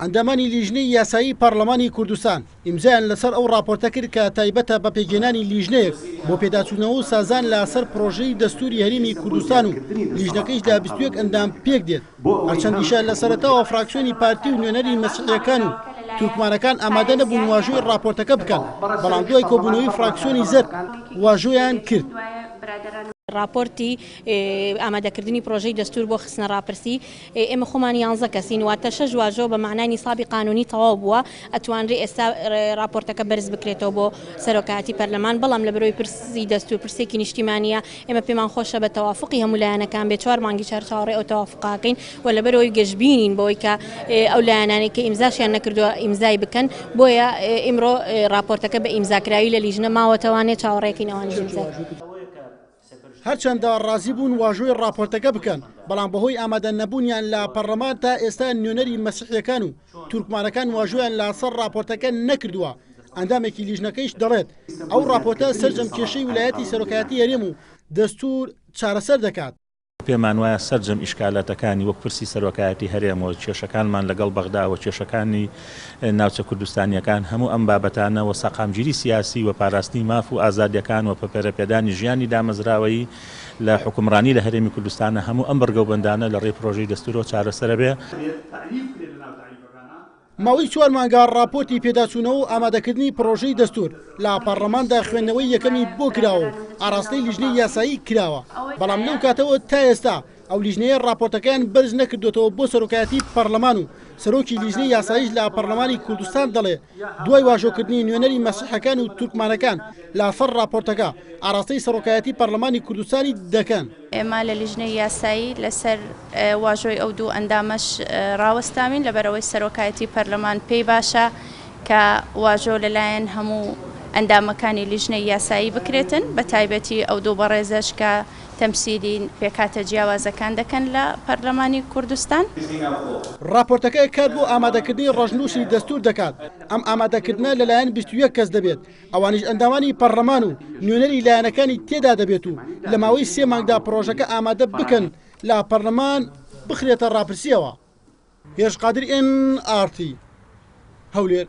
ئەندامانی لیژنەی یاسایی پەرلەمانی کوردستان ئیمزایان لەسەر ئەو راپۆرتە کرد کە تایبەتە بە پێگەێنانی لیژنەیەک بۆ پێداچوونەوە و سازان لەسەر پرۆژەی دەستوری هەرێمی کوردستان و لیژنەکەیش لە 21 ئەندام پێک دێت. هەرچەندیشە لە سەرەتاوە فراکسیۆنی پارتی و نوێنەری مەسیحیەکان و تورکمانەکان ئامادە نەبوون واژۆی راپۆرتەکە بکەن، بەڵام دوای کۆبوونەوەی فراکسیۆنی زەرد واژۆیان کرد. راپۆرتی ئامادەکردنی پرۆژەی دەستور بۆ خستنە ڕاپرسی ئێمە خۆمان 11 کەسین، واتە 6 واژۆ بە معنای نیسابی قانونی تەواو بووە، ئەتوانرێ ئێستا راپۆرتەکە بەرز بکرێتەوە بۆ سەرۆکایەتی پەرلەمان، بەڵام لە بەرەوەی پرسی دەستور پرسێکی نیشتیمانیە ئێمە پێمان خۆشە بە تەوافقی هەموو لایەنەکان بێ 4 مانگی چاوەڕێ ئەو تەوافقاکەین و لە بەرەوەی گەشتبینین بۆی کە ئەو لایەنانەی کە ئیمزاشیان نەکردووە ئیمزای بکەن، بۆیە ئیمڕۆ راپۆرتەکە بە ئیمزاکراوی لە لیژنە ماوەتەوانێت چاوەڕێکین ئەوانیش ئیمزای. هەرچەندە ڕازی بوون واژۆی راپۆرتەکە بکەن، بەڵام بەهۆی ئامادە نەبوونیان لە پەرلەمان تا ئێستا نوێنەری مەسیحیەکان و تورکمانەکان واژۆیان لەسەر راپۆرتەکە نەکردووە. ئەندامێکی لیژنەکەیش دەڵێت ئەو راپۆرتە سەرجەم کێشەی ویلایەتی سەرۆکایەتی هەرێم و دەستور چارەسەر دەکات. پێمان وایە سەرجەم ئیشکالاتەکانی وەک پرسی سەرۆکایەتی هەرێمەوە کێشەکانمان لەگەڵ بەغداوە کێشەکانی ناوچە کوردستانیەکان هەموو ئەم بابەتانەوە سەقامگیری سیاسی و پاراستنی ماف و ئازادیەکان و پەپێرەپێدانی ژیانی دامەزراوەی لە حکومڕانی لە هەرێمی کوردستانە هەموو ئەم بەرگەوبندانە لە ڕێی پرۆژەی دەستورەوە چارەسەرە بێ. ماوەی 4 مانگا راپۆرتی پێداچوونەوە و ئامادەکردنی پرۆژەی دەستور لە پەرلەماندا خوێندنەوەی یەکەمی بۆ کراوە و ئاراستەی لیژنەی یاسایی کراوە، بەڵام لەو کاتەوە تا ئێستا ئەو لیژنەیە راپۆرتەکەیان بەرز نەکردوێتەوە بۆ سەرۆکایەتی پەرلەمان و سەرۆکی لیژنەی یاساییش لە پەرلەمانی کوردستان دەڵێ دوای واژۆکردنی نوێنەری مەسیحیەکان و تورکمانەکان لەسەر راپۆرتەکە ئاراستەی سەرۆکایەتی پەرلەمانی کوردستانی دەکەن. ئێمە لە لیژنەی یاسایی لەسەر واژۆی ئەو دوو ئەندامەش ڕاوەستاوین لەبەرەوەی سەرۆکایەتی پەرلەمان پێی باشە کە واژۆ لەلایەن هەموو ئەندامەکانی لیژنەی یاسایی بکرێتن، بە تایبەتی ئەو دوو بەڕێزەش کە تەمسیلی پێکاتە جیاوازەکان دەکەن لە پەرلەمانی کوردستان. راپۆرتەکە کار بۆ ئامادەکردنی ڕۆژنووسی دەستور دەکات. ئەم ئامادەکردنە لەلایەن 21 کەس دەبێت، ئەوانیش ئەندامانی پەرلەمان و نوێنەری لایەنەکانی تێدا دەبێت و لە ماوەی 3 مانگدا پرۆژەکە ئامادە بکەن لە پەرلەمان بخرێتە ڕاپرسیەوە. هێژقادر NRT هەولێر.